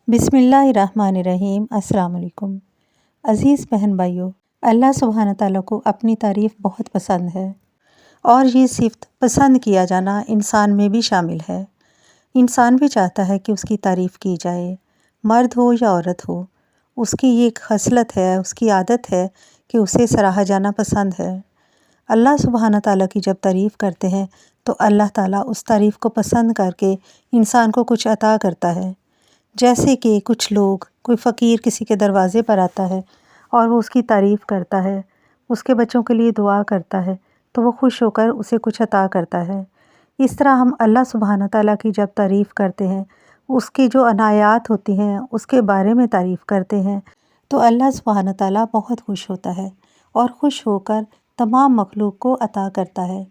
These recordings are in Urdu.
بسم اللہ الرحمن الرحیم۔ السلام علیکم عزیز بہن بھائیوں، اللہ سبحانہ تعالیٰ کو اپنی تعریف بہت پسند ہے اور یہ صفت پسند کیا جانا انسان میں بھی شامل ہے۔ انسان بھی چاہتا ہے کہ اس کی تعریف کی جائے، مرد ہو یا عورت ہو۔ اس کی یہ ایک خصلت ہے، اس کی عادت ہے کہ اسے سراہا جانا پسند ہے۔ اللہ سبحانہ تعالیٰ کی جب تعریف کرتے ہیں تو اللہ تعالیٰ اس تعریف کو پسند کر کے انسان کو کچھ عطا کرتا ہے۔ جیسے کہ کچھ لوگ، کوئی فقیر کسی کے دروازے پر آتا ہے اور وہ اس کی تعریف کرتا ہے، اس کے بچوں کے لیے دعا کرتا ہے تو وہ خوش ہو کر اسے کچھ عطا کرتا ہے۔ اس طرح ہم اللہ سبحانہ تعالیٰ کی جب تعریف کرتے ہیں، اس کی جو عنایات ہوتی ہیں اس کے بارے میں تعریف کرتے ہیں تو اللہ سبحانہ تعالیٰ بہت خوش ہوتا ہے اور خوش ہو کر تمام مخلوق کو عطا کرتا ہے،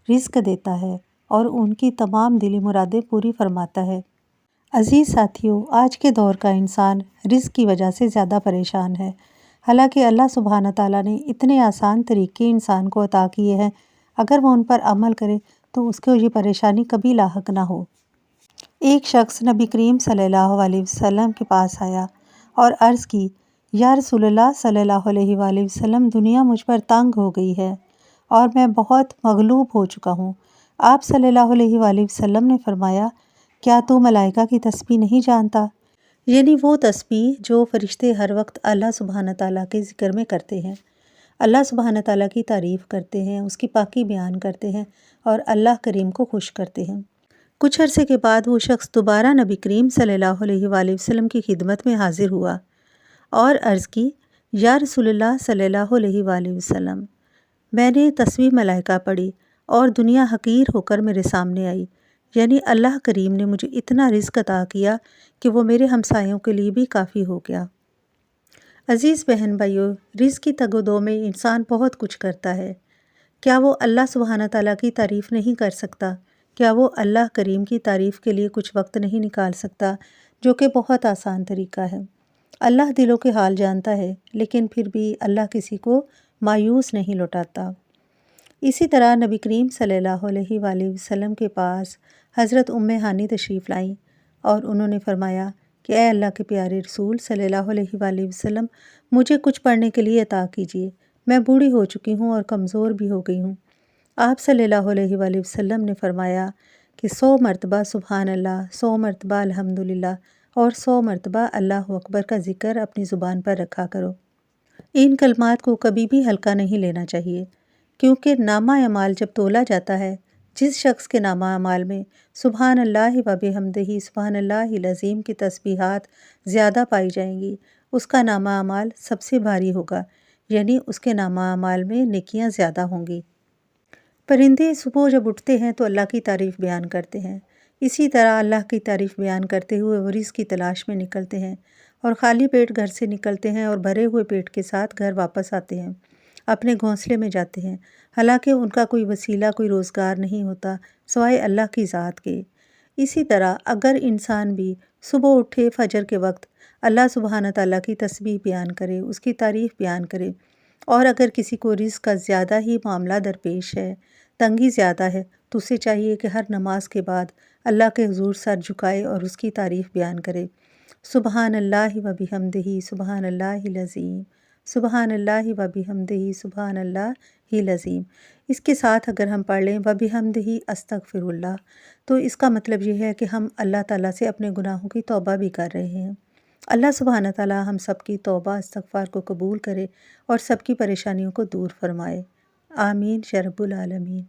رزق دیتا ہے اور ان کی تمام دلی مرادیں پوری فرماتا ہے۔ عزیز ساتھیوں، آج کے دور کا انسان رزق کی وجہ سے زیادہ پریشان ہے، حالانکہ اللہ سبحانہ تعالیٰ نے اتنے آسان طریقے انسان کو عطا کیے ہیں، اگر وہ ان پر عمل کرے تو اس کو یہ پریشانی کبھی لاحق نہ ہو۔ ایک شخص نبی کریم صلی اللہ علیہ وسلم کے پاس آیا اور عرض کی، یا رسول اللہ صلی اللہ علیہ وآلہ وسلم، دنیا مجھ پر تنگ ہو گئی ہے اور میں بہت مغلوب ہو چکا ہوں۔ آپ صلی اللہ علیہ وآلہ وسلم نے فرمایا، کیا تو ملائکہ کی تسبیح نہیں جانتا؟ یعنی وہ تسبیح جو فرشتے ہر وقت اللہ سبحانہ تعالیٰ کے ذکر میں کرتے ہیں، اللہ سبحانہ تعالیٰ کی تعریف کرتے ہیں، اس کی پاکی بیان کرتے ہیں اور اللہ کریم کو خوش کرتے ہیں۔ کچھ عرصے کے بعد وہ شخص دوبارہ نبی کریم صلی اللہ علیہ وآلہ وسلم کی خدمت میں حاضر ہوا اور عرض کی، یا رسول اللہ صلی اللہ علیہ وآلہ وسلم، میں نے تسبیح ملائکہ پڑھی اور دنیا حقیر ہو کر میرے سامنے آئی، یعنی اللہ کریم نے مجھے اتنا رزق عطا کیا کہ وہ میرے ہمسایوں کے لیے بھی کافی ہو گیا۔ عزیز بہن بھائیوں، رزق کی تگ و دو میں انسان بہت کچھ کرتا ہے، کیا وہ اللہ سبحانہ تعالیٰ کی تعریف نہیں کر سکتا؟ کیا وہ اللہ کریم کی تعریف کے لیے کچھ وقت نہیں نکال سکتا، جو کہ بہت آسان طریقہ ہے؟ اللہ دلوں کے حال جانتا ہے، لیکن پھر بھی اللہ کسی کو مایوس نہیں لوٹاتا۔ اسی طرح نبی کریم صلی اللہ علیہ وآلہ وسلم کے پاس حضرت ہانی تشریف لائیں اور انہوں نے فرمایا کہ اے اللہ کے پیارے رسول صلی اللہ علیہ وآلہ وسلم، مجھے کچھ پڑھنے کے لیے عطا کیجیے، میں بوڑھی ہو چکی ہوں اور کمزور بھی ہو گئی ہوں۔ آپ صلی اللہ علیہ وآلہ وسلم نے فرمایا کہ 100 مرتبہ سبحان اللہ، 100 مرتبہ الحمدللہ اور 100 مرتبہ اللہ اکبر کا ذکر اپنی زبان پر رکھا کرو۔ ان کلمات کو کبھی بھی ہلکا نہیں لینا چاہیے، کیونکہ نامہ اعمال جب تولا جاتا ہے، جس شخص کے نامہ اعمال میں سبحان اللہ و بحمدہ سبحان اللہ العظیم کی تسبیحات زیادہ پائی جائیں گی، اس کا نامہ اعمال سب سے بھاری ہوگا، یعنی اس کے نامہ اعمال میں نیکیاں زیادہ ہوں گی۔ پرندے صبح جب اٹھتے ہیں تو اللہ کی تعریف بیان کرتے ہیں، اسی طرح اللہ کی تعریف بیان کرتے ہوئے وہ رزق کی تلاش میں نکلتے ہیں اور خالی پیٹ گھر سے نکلتے ہیں اور بھرے ہوئے پیٹ کے ساتھ گھر واپس آتے ہیں، اپنے گھونسلے میں جاتے ہیں، حالانکہ ان کا کوئی وسیلہ، کوئی روزگار نہیں ہوتا سوائے اللہ کی ذات کے۔ اسی طرح اگر انسان بھی صبح اٹھے فجر کے وقت اللہ سبحانہ تعالیٰ کی تسبیح بیان کرے، اس کی تعریف بیان کرے، اور اگر کسی کو رزق کا زیادہ ہی معاملہ درپیش ہے، تنگی زیادہ ہے، تو اسے چاہیے کہ ہر نماز کے بعد اللہ کے حضور سر جھکائے اور اس کی تعریف بیان کرے، سبحان اللہ و بحمدہ سبحان اللہ العظیم، سبحان اللہ و بحمدہ سبحان اللہ العظیم۔ اس کے ساتھ اگر ہم پڑھ لیں و بحمدہ استغفر اللہ، تو اس کا مطلب یہ ہے کہ ہم اللہ تعالیٰ سے اپنے گناہوں کی توبہ بھی کر رہے ہیں۔ اللہ سبحانہ تعالیٰ ہم سب کی توبہ استغفار کو قبول کرے اور سب کی پریشانیوں کو دور فرمائے، آمین یا رب العالمین۔